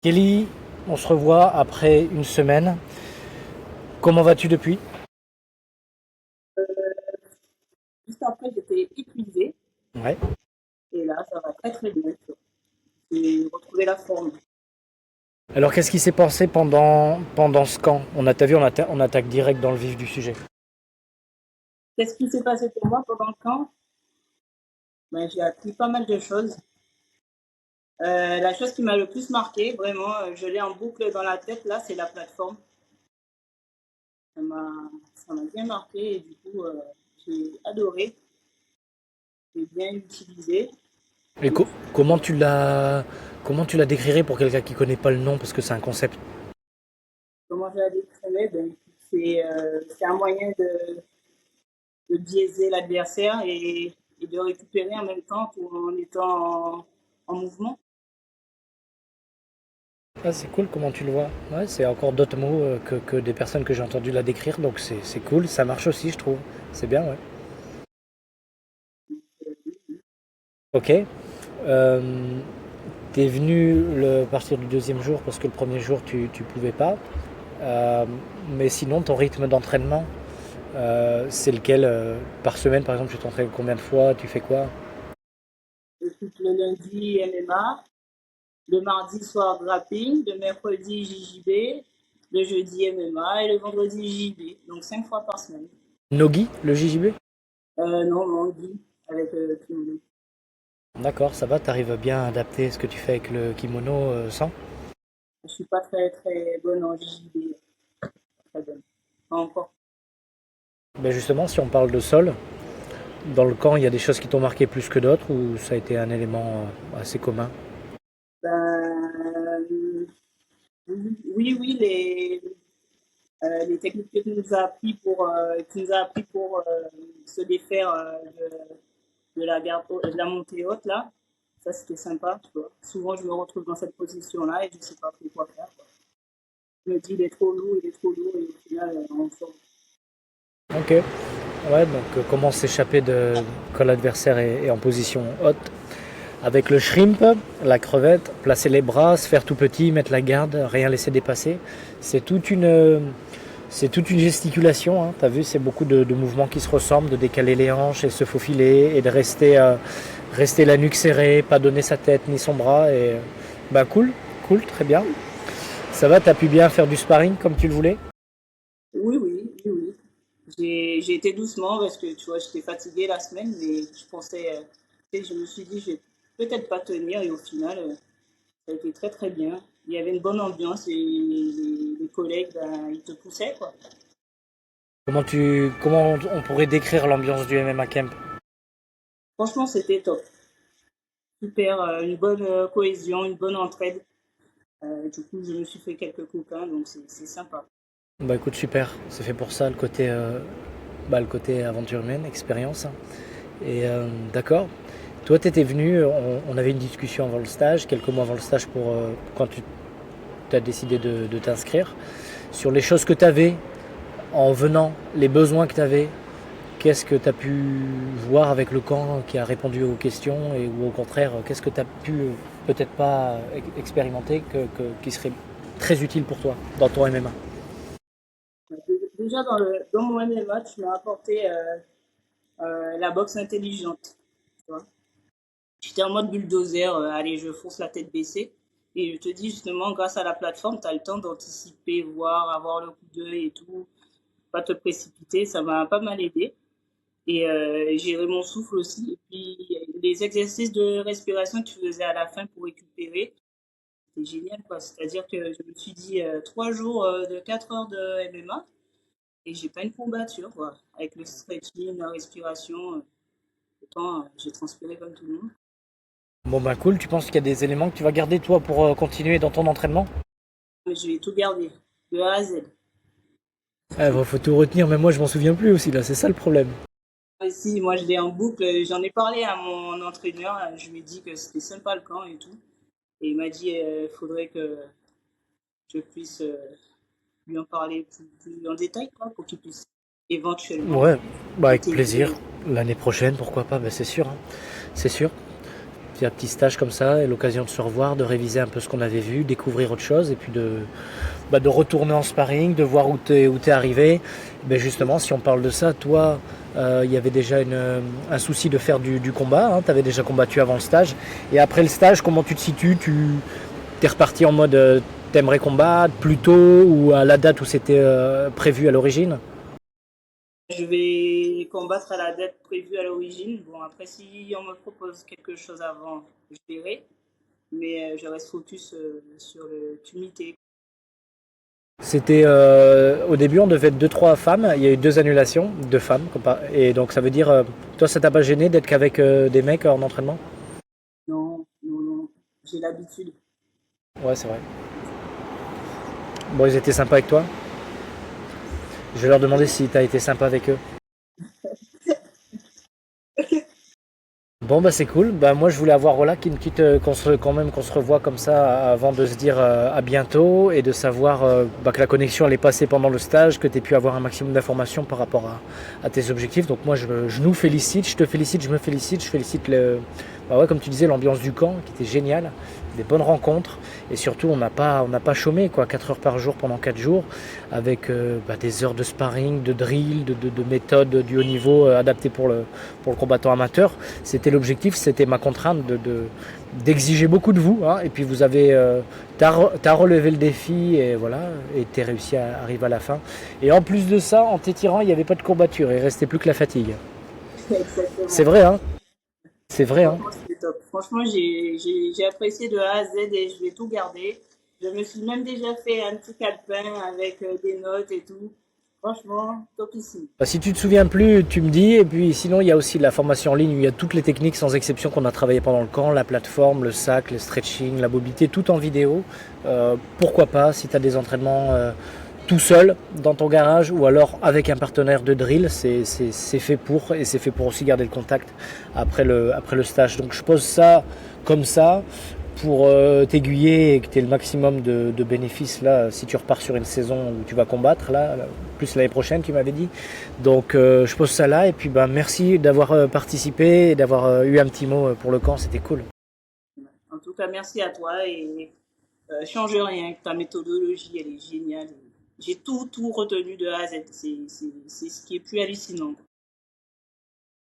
Kelly, on se revoit après une semaine. Comment vas-tu depuis? Juste après, j'étais épuisée Ouais. et là, ça va très très bien. J'ai retrouvé la forme. Alors qu'est-ce qui s'est passé pendant ce camp? T'as vu, on attaque direct dans le vif du sujet. Qu'est-ce qui s'est passé pour moi pendant le camp? Ben, j'ai appris pas mal de choses. La chose qui m'a le plus marqué, vraiment, je l'ai en boucle dans la tête, là, c'est la plateforme. Ça m'a, ça m'a bien marqué et du coup, j'ai adoré, j'ai bien utilisé. Et comment tu la décrirais pour quelqu'un qui connaît pas le nom parce que c'est un concept. Comment je la décrirais? Ben, c'est un moyen de biaiser l'adversaire et de récupérer en même temps tout en étant en mouvement. Ah, c'est cool comment tu le vois. Ouais, c'est encore d'autres mots que des personnes que j'ai entendu la décrire, donc c'est cool, ça marche aussi, je trouve. C'est bien, ouais. Ok. Euh, T'es venu à partir du deuxième jour parce que le premier jour tu pouvais pas. Euh, mais sinon, ton rythme d'entraînement, c'est lequel par semaine, par exemple, tu t'entraînes combien de fois? Tu fais quoi? Écoute, le lundi MMA, le mardi soir grappling, le mercredi JJB, le jeudi MMA et le vendredi JJB. Donc 5 fois par semaine. Nogi, le JJB? Non, non, dit avec kimono. D'accord, ça va, t'arrives à bien adapter ce que tu fais avec le kimono sans? Je suis pas très très bonne en JJB. Très bonne. Pas encore. Ben justement, si on parle de sol, dans le camp, il y a des choses qui t'ont marqué plus que d'autres ou ça a été un élément assez commun? Ben, oui, oui, les techniques que tu nous as appris pour se défaire de la garde, de la montée haute là. Ça, c'était sympa, tu vois. Souvent, je me retrouve dans cette position-là et je ne sais pas trop quoi faire, quoi. Je me dis, il est trop lourd, et au final, on sort. Ok. Ouais, donc comment s'échapper quand l'adversaire est en position haute? Avec le shrimp, la crevette, placer les bras, se faire tout petit, mettre la garde, rien laisser dépasser. C'est toute une, c'est toute une gesticulation. Hein. Tu as vu, c'est beaucoup de mouvements qui se ressemblent, de décaler les hanches et se faufiler et de rester la nuque serrée, pas donner sa tête ni son bras. Et bah cool, cool, très bien. Ça va, t'as pu bien faire du sparring comme tu le voulais? Oui, oui, oui, oui. J'ai été doucement parce que, tu vois, j'étais fatiguée la semaine, mais je pensais, tu sais, je me suis dit, je vais peut-être pas tenir et au final, ça a été très, très bien. Il y avait une bonne ambiance et les collègues, ben, ils te poussaient, quoi. Comment on pourrait décrire l'ambiance du MMA Camp? Franchement, c'était top. Super, une bonne cohésion, une bonne entraide. Du coup, je me suis fait quelques copains, donc c'est sympa. Bah écoute, super, c'est fait pour ça, le côté aventure humaine, expérience. Et d'accord. Toi, tu étais venu, on avait une discussion avant le stage, quelques mois avant le stage pour quand tu as décidé de t'inscrire, sur les choses que tu avais en venant, les besoins que tu avais. Qu'est-ce que tu as pu voir avec le camp qui a répondu aux questions et ou au contraire, qu'est-ce que tu as pu peut-être pas expérimenter qui serait très utile pour toi dans ton MMA? Déjà, dans mon année match, tu m'as apporté la boxe intelligente. Tu vois. J'étais en mode bulldozer, allez, je fonce la tête baissée. Et je te dis justement, grâce à la plateforme, tu as le temps d'anticiper, voir, avoir le coup d'œil et tout, pas te précipiter. Ça m'a pas mal aidé. Et gérer mon souffle aussi. Et puis, les exercices de respiration que tu faisais à la fin pour récupérer, c'était génial, quoi. C'est-à-dire que je me suis dit 3 jours de 4 heures de MMA et j'ai pas une courbature, quoi. Avec le stretching, la respiration, pourtant, j'ai transpiré comme tout le monde. Bon bah cool, tu penses qu'il y a des éléments que tu vas garder toi pour continuer dans ton entraînement? Mais je vais tout garder, de A à Z. Faut tout retenir, mais moi je m'en souviens plus aussi là, c'est ça le problème. Si, moi je l'ai en boucle, j'en ai parlé à mon entraîneur, je lui ai dit que c'était sympa le camp et tout. Et il m'a dit il faudrait que je puisse lui en parler plus en détail, quoi, pour qu'il puisse éventuellement Ouais, bah avec plaisir. intégrer. L'année prochaine, pourquoi pas, bah, c'est sûr, hein. C'est sûr. un petit stage comme ça, et l'occasion de se revoir, de réviser un peu ce qu'on avait vu, découvrir autre chose, et puis de retourner en sparring, de voir où t'es arrivé. Ben justement, si on parle de ça, toi, il y avait déjà un souci de faire du combat, hein, tu avais déjà combattu avant le stage, et après le stage, comment tu te situes? T'es reparti en mode t'aimerais combattre plus tôt ou à la date où c'était prévu à l'origine? Je vais combattre à la date prévue à l'origine. Bon, après, si on me propose quelque chose avant, je verrai. Mais je reste focus sur le tumité. C'était au début on devait être deux trois femmes, il y a eu deux annulations, deux femmes, et donc ça veut dire toi ça t'a pas gêné d'être qu'avec des mecs en entraînement? Non, non, non. J'ai l'habitude. Ouais, c'est vrai. Bon, ils étaient sympas avec toi? Je vais leur demander si t'as été sympa avec eux. Bon bah c'est cool. Bah moi je voulais avoir voilà quand même qu'on se revoie comme ça avant de se dire à bientôt et de savoir bah, que la connexion elle est passée pendant le stage, que tu aies pu avoir un maximum d'informations par rapport à tes objectifs. Donc moi je nous félicite, je te félicite, je me félicite, je félicite bah ouais, comme tu disais l'ambiance du camp qui était géniale, des bonnes rencontres et surtout on n'a pas chômé quoi, 4 heures par jour pendant 4 jours avec bah, des heures de sparring, de drill, de méthodes du haut niveau adaptées pour le combattant amateur. C'était l'objectif, c'était ma contrainte d'exiger beaucoup de vous. Hein, et puis vous avez, t'as relevé le défi et voilà, et t'es réussi à arriver à la fin. Et en plus de ça, en t'étirant, il n'y avait pas de courbature, il restait plus que la fatigue. C'est Exactement. vrai, hein? C'est vrai, hein? Franchement, c'était top. Franchement, j'ai apprécié de A à Z et je vais tout garder. Je me suis même déjà fait un petit calepin avec des notes et tout. Franchement, topissime. Bah, si tu te souviens plus, tu me dis. Et puis sinon, il y a aussi la formation en ligne où il y a toutes les techniques sans exception qu'on a travaillé pendant le camp, la plateforme, le sac, le stretching, la mobilité, tout en vidéo. Pourquoi pas si tu as des entraînements tout seul dans ton garage ou alors avec un partenaire de drill, c'est fait pour et c'est fait pour aussi garder le contact après le stage. Donc je pose ça comme ça pour t'aiguiller et que tu aies le maximum de bénéfices là si tu repars sur une saison où tu vas combattre là plus l'année prochaine tu m'avais dit. Donc je pose ça là et puis ben merci d'avoir participé et d'avoir eu un petit mot pour le camp, c'était cool. En tout cas, merci à toi et change rien. Ta méthodologie, elle est géniale. J'ai tout retenu de A à Z. C'est ce qui est plus hallucinant.